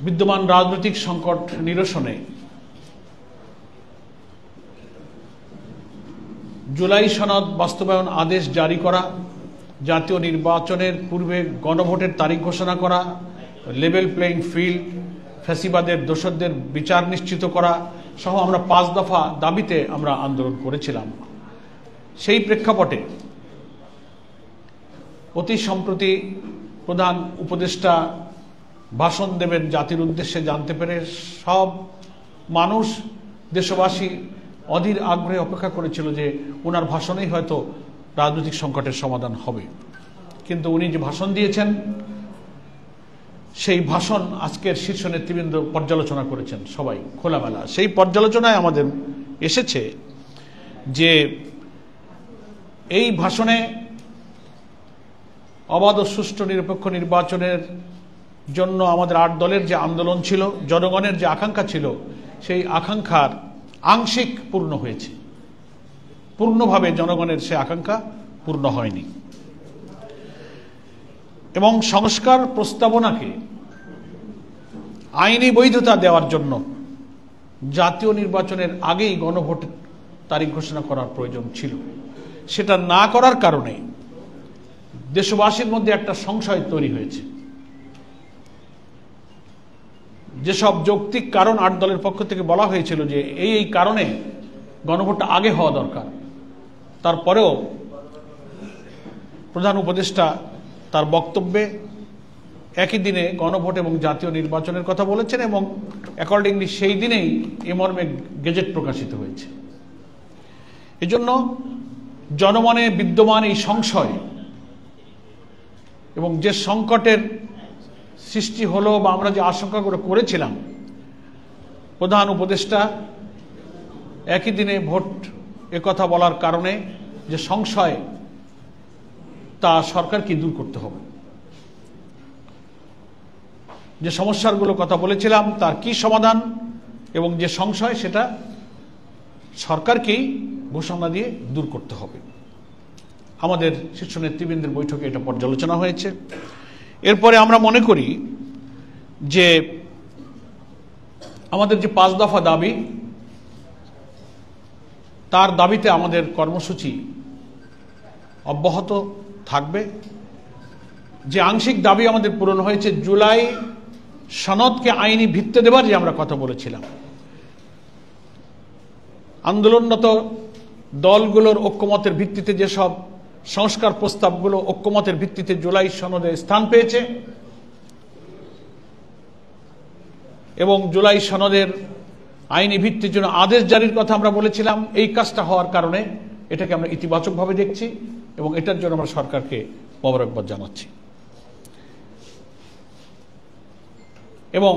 বিদ্যমান রাজনৈতিক সংকট নিরসনে জুলাই সনদ বাস্তবায়ন আদেশ জারি করা, জাতীয় নির্বাচনের পূর্বে গণভোটের তারিখ ঘোষণা করা, লেভেল প্লেইং ফিল্ড, ফ্যাসিবাদের দোষরদের বিচার নিশ্চিত করা সহ আমরা 5 দফা দাবিতে আমরা আন্দোলন করেছিলাম। সেই প্রেক্ষাপটে অতি সম্প্রতি প্রধান উপদেষ্টা ভাষণ দেবেন জাতির উদ্দেশ্যে জানতে পেরে সব মানুষ, দেশবাসী অধীর আগ্রহে অপেক্ষা করেছিল যে ওনার ভাষণেই হয়তো রাজনৈতিক সংকটের সমাধান হবে। কিন্তু উনি যে ভাষণ দিয়েছেন সেই ভাষণ আজকের শীর্ষ নেতৃবৃন্দ পর্যালোচনা করেছেন সবাই খোলামেলা। সেই পর্যালোচনায় আমাদের এসেছে যে এই ভাষণে অবাধ ও সুষ্ঠু নিরপেক্ষ নির্বাচনের জন্য আমাদের 8 দলের যে আন্দোলন ছিল, জনগণের যে আকাঙ্ক্ষা ছিল, সেই আকাঙ্ক্ষার আংশিক পূর্ণ হয়েছে, পূর্ণভাবে জনগণের সে আকাঙ্ক্ষা পূর্ণ হয়নি। এবং সংস্কার প্রস্তাবনাকে আইনি বৈধতা দেওয়ার জন্য জাতীয় নির্বাচনের আগেই গণভোটের তারিখ ঘোষণা করার প্রয়োজন ছিল। সেটা না করার কারণে দেশবাসীর মধ্যে একটা সংশয় তৈরি হয়েছে। যেসব যৌক্তিক কারণ 8 দলের পক্ষ থেকে বলা হয়েছিল যে এই কারণে গণভোটটা আগে হওয়া দরকার, তারপরেও প্রধান উপদেষ্টা তার বক্তব্যে একই দিনে গণভোট এবং জাতীয় নির্বাচনের কথা বলেছেন এবং অ্যাকর্ডিংলি সেই দিনেই এ মর্মে গেজেট প্রকাশিত হয়েছে। এজন্য জনমনে বিদ্যমান এই সংশয় এবং যে সংকটের সৃষ্টি হলো বা আমরা যে আশঙ্কাগুলো করেছিলাম, প্রধান উপদেষ্টা একই দিনে ভোট একথা বলার কারণে যে সংশয়, তা সরকারকে দূর করতে হবে। যে সমস্যাগুলো কথা বলেছিলাম তার কি সমাধান এবং যে সংশয়, সেটা সরকারকেই ঘোষণা দিয়ে দূর করতে হবে। আমাদের শীর্ষ নেতৃবৃন্দের বৈঠকে এটা পর্যালোচনা হয়েছে। এরপরে আমরা মনে করি যে আমাদের যে 5 দফা দাবি, তার দাবিতে আমাদের কর্মসূচি অব্যাহত থাকবে। যে আংশিক দাবি আমাদের পূরণ হয়েছে, জুলাই সনদকে আইনি ভিত্তি দেবার যে আমরা কথা বলেছিলাম, আন্দোলনরত দলগুলোর ঐক্যমতের ভিত্তিতে যেসব সংস্কার প্রস্তাবগুলো ঐক্যমতের ভিত্তিতে জুলাই সনদে স্থান পেয়েছে এবং জুলাই সনদের আইনি ভিত্তির জন্য আদেশ জারির কথা আমরা বলেছিলাম, এই কাজটা হওয়ার কারণে এটাকে আমরা ইতিবাচকভাবে দেখছি এবং এটার জন্য আমরা সরকারকে মোবারকবাদ জানাচ্ছি। এবং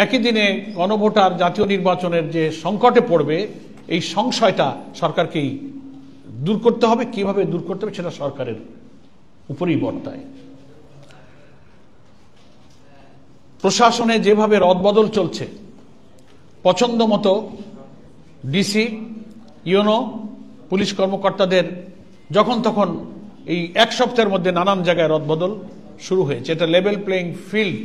একই দিনে গণভোট আর জাতীয় নির্বাচনের যে সংকটে পড়বে, এই সংশয়টা সরকারকেই দূর করতে হবে। কিভাবে দূর করতে হবে সেটা সরকারের উপরেই বর্তায়। প্রশাসনে যেভাবে রদবদল চলছে, পছন্দ মতো ডিসি, ইউনো, পুলিশ কর্মকর্তাদের যখন তখন এই 1 সপ্তাহের মধ্যে নানান জায়গায় রদবদল শুরু হয়েছে। এটা লেভেল প্লেইং ফিল্ড,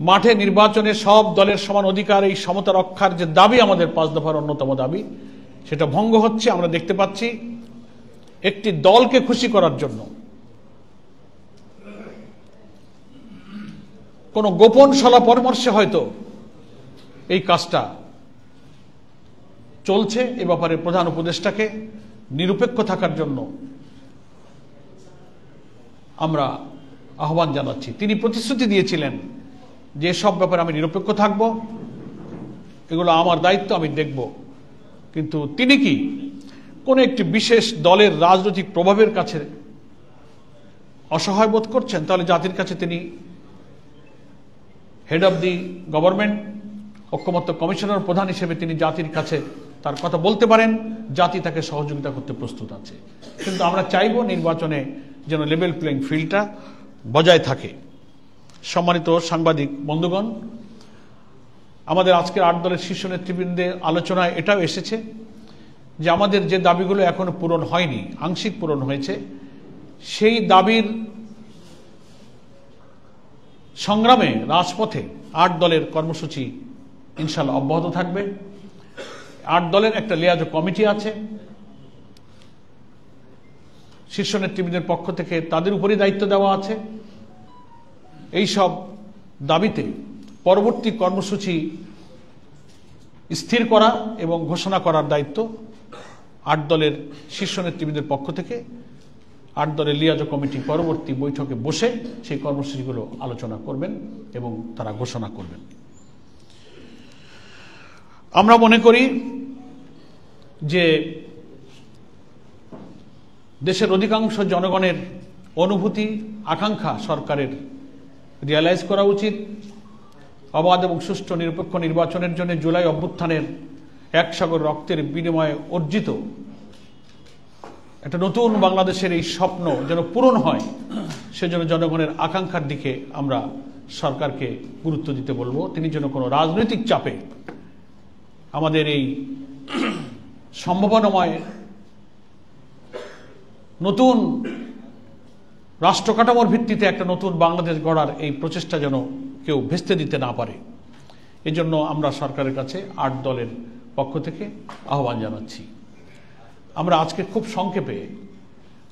মাঠে নির্বাচনে সব দলের সমান অধিকার, এই সমতা রক্ষার যে দাবি আমাদের 5 দফার অন্যতম দাবি, সেটা ভঙ্গ হচ্ছে। আমরা দেখতে পাচ্ছি একটি দলকে খুশি করার জন্য কোন গোপন সলা পরামর্শে হয়তো এই কাজটা চলছে। এ ব্যাপারে প্রধান উপদেষ্টাকে নিরপেক্ষ থাকার জন্য আমরা আহ্বান জানাচ্ছি। তিনি প্রতিশ্রুতি দিয়েছিলেন যে সব ব্যাপারে আমি নিরপেক্ষ থাকব, এগুলো আমার দায়িত্ব, আমি দেখব। কিন্তু তিনি কি কোন একটি বিশেষ দলের রাজনৈতিক প্রভাবের কাছে অসহায় বোধ করছেন? তাহলে জাতির কাছে তিনি হেড অব দি গভর্নমেন্ট, ঐক্যমত্য কমিশনার প্রধান হিসেবে তিনি জাতির কাছে তার কথা বলতে পারেন, জাতি তাকে সহযোগিতা করতে প্রস্তুত আছে। কিন্তু আমরা চাইব নির্বাচনে যেন লেভেল প্লেইং ফিল্ডটা বজায় থাকে। সম্মানিত সাংবাদিক বন্ধুগণ, আমাদের আজকের 8 দলের শীর্ষ নেতৃবৃন্দের আলোচনায় এটাও এসেছে যে আমাদের যে দাবিগুলো এখনো পূরণ হয়নি, আংশিক পূরণ হয়েছে, সেই দাবির সংগ্রামে রাজপথে 8 দলের কর্মসূচি ইনশাআল্লাহ অব্যাহত থাকবে। 8 দলের একটা লিয়াজো কমিটি আছে, শীর্ষ নেতৃবৃন্দের পক্ষ থেকে তাদের উপরই দায়িত্ব দেওয়া আছে। এই সব দাবিতে পরবর্তী কর্মসূচি স্থির করা এবং ঘোষণা করার দায়িত্ব 8 দলের শীর্ষ নেতৃবৃন্দের পক্ষ থেকে 8 দলের লিয়াজো কমিটি পরবর্তী বৈঠকে বসে সেই কর্মসূচিগুলো আলোচনা করবেন এবং তারা ঘোষণা করবেন। আমরা মনে করি যে দেশের অধিকাংশ জনগণের অনুভূতি আকাঙ্ক্ষা সরকারের রিয়ালাইজ করা উচিত। অবাধ এবং সুষ্ঠু নিরপেক্ষ নির্বাচনের জন্য জুলাই অভ্যুত্থানের 1 সাগর রক্তের বিনিময়ে অর্জিত একটা নতুন বাংলাদেশের এই স্বপ্ন যেন পূরণ হয়, সেজন্য জনগণের আকাঙ্ক্ষার দিকে আমরা সরকারকে গুরুত্ব দিতে বলবো। তিনি যেন কোনো রাজনৈতিক চাপে আমাদের এই সম্ভাবনাময় নতুন রাষ্ট্র কাঠামোর ভিত্তিতে একটা নতুন বাংলাদেশ গড়ার এই প্রচেষ্টা যেন কেউ ভেস্তে দিতে না পারে, এজন্য আমরা সরকারের কাছে 8 দলের পক্ষ থেকে আহ্বান জানাচ্ছি। আমরা আজকে খুব সংক্ষেপে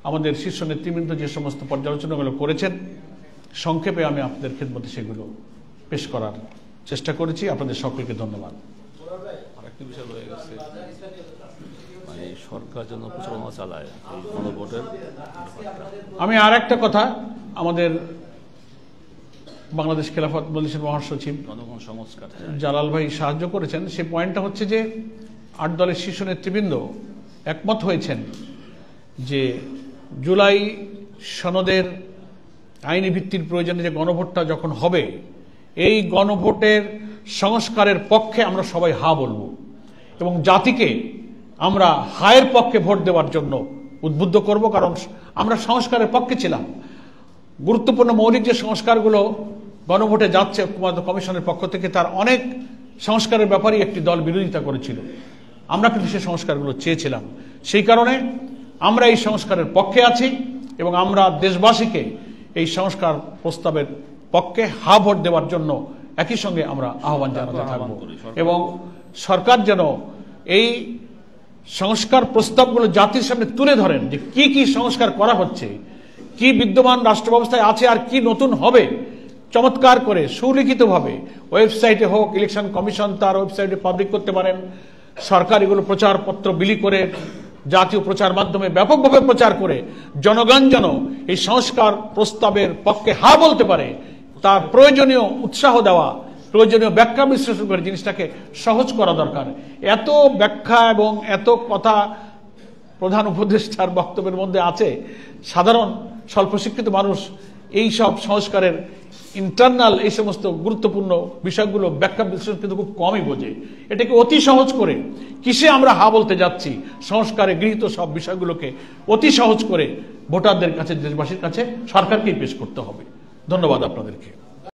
আমাদের শীর্ষ নেতৃবৃন্দ যে সমস্ত পর্যালোচনাগুলো করেছেন, সংক্ষেপে আমি আপনাদের খেদমতে সেগুলো পেশ করার চেষ্টা করেছি। আপনাদের সকলকে ধন্যবাদ। আরেকটি বিষয় রয়ে গেছে, মানে সরকার যেন প্রচারণা চালায় এই গণভোটের। আমি আর একটা কথা, আমাদের বাংলাদেশ খেলাফত মজলিসের মহাসচিব জনগণ সংস্কার জালাল ভাই সাহায্য করেছেন। সেই পয়েন্টটা হচ্ছে যে 8 দলের শীর্ষ নেতৃবৃন্দ একমত হয়েছেন যে জুলাই সনদের আইনি ভিত্তির প্রয়োজনে যে গণভোটটা যখন হবে, এই গণভোটের সংস্কারের পক্ষে আমরা সবাই হা বলবো এবং জাতিকে আমরা হায়ের পক্ষে ভোট দেওয়ার জন্য উদ্বুদ্ধ করব। কারণ আমরা সংস্কারের পক্ষে ছিলাম। গুরুত্বপূর্ণ মৌলিক যে সংস্কারগুলো গণভোটে যাচ্ছে ঐক্যমত্য কমিশনের পক্ষ থেকে, তার অনেক সংস্কারের ব্যাপারেই একটি দল বিরোধিতা করেছিল। আমরা কিন্তু সেই সংস্কারগুলো চেয়েছিলাম। সেই কারণে আমরা এই সংস্কারের পক্ষে আছি এবং আমরা দেশবাসীকে এই সংস্কার প্রস্তাবের পক্ষে হা ভোট দেওয়ার জন্য একই সঙ্গে আমরা আহ্বান জানাতে থাকব এবং সরকার যেন এই সংস্কার প্রস্তাবগুলো জাতির সামনে তুলে ধরেন যে কি কি সংস্কার করা হচ্ছে, কি বিদ্যমান রাষ্ট্র ব্যবস্থায় আছে আর কি নতুন হবে, চমৎকার করে সুলিখিতভাবে ওয়েবসাইটে হোক, ইলেকশন কমিশন তার ওয়েবসাইটে পাবলিক করতে পারেন, সরকার এগুলো প্রচারপত্র বিলি করে জাতীয় প্রচার মাধ্যমে ব্যাপকভাবে প্রচার করে জনগণ যেন এই সংস্কার প্রস্তাবের পক্ষে হা বলতে পারে, তার প্রয়োজনীয় উৎসাহ দেওয়া, প্রয়োজনীয় ব্যাখ্যা বিশ্লেষণ করে জিনিসটাকে সহজ করা দরকার। এত ব্যাখ্যা এবং এত কথা প্রধান উপদেষ্টার বক্তব্যের মধ্যে আছে, সাধারণ স্বল্প শিক্ষিত মানুষ এই সব সংস্কারের ইন্টারনাল এই সমস্ত গুরুত্বপূর্ণ বিষয়গুলো ব্যাখ্যা বিশ্লেষণ কিন্তু খুব কমই বোঝে। এটাকে অতি সহজ করে কিসে আমরা হা বলতে যাচ্ছি, সংস্কারে গৃহীত সব বিষয়গুলোকে অতি সহজ করে ভোটারদের কাছে, দেশবাসীর কাছে সরকারকেই পেশ করতে হবে। ধন্যবাদ আপনাদেরকে।